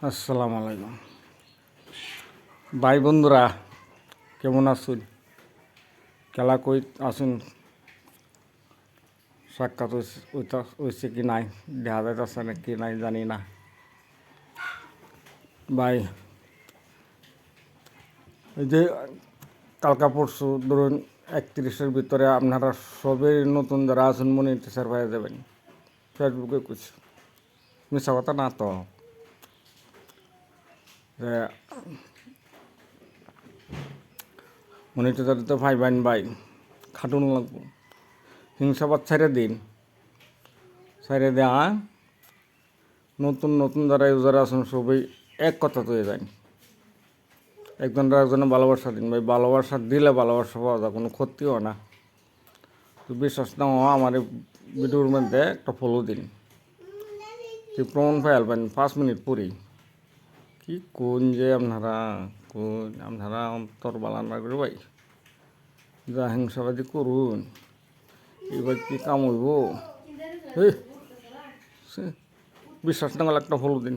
আসসালামু আলাইকুম ভাই বন্ধুরা, কেমন আছেন? খেলা কই আসুন, সাক্ষাৎ হয়েছে কি নাই, দেখা যাইতেছে না কি নাই জানি না। ভাই এই যে কালকা পরশু ধরুন 31-এর ভিতরে আপনারা সবই নতুন যারা আছেন মনিটাইজার হয়ে যাবেন। ফেসবুকে কিছু মিশা কথা না তো, মনিটাইজার তো ভাইবেন ভাই, খাটুন লাগবো, হিংসাবাদ ছেড়ে দিন, ছেড়ে দেওয়া নতুন নতুন যারা ইউজার আছেন সবই এক কথা হয়ে যায়। একজনরা একজনের ভালোবাসা দিন ভাই, ভালোবাসা দিলে ভালোবাসা পাওয়া যায়, কোনো ক্ষতিও না। তো বিশ্বাস না আমার এই ভিডিওর মধ্যে একটা ফলো দিন, তুই প্রমাণ পাইলবেন 5 মিনিট পরেই। কি কোন যে আপনারা অন্তর বালান না করে ভাই, যা হিংসাবাদী করুন, এবার কি কাম হইব? বিশ্বাস না হলে একটা ফলো দিন।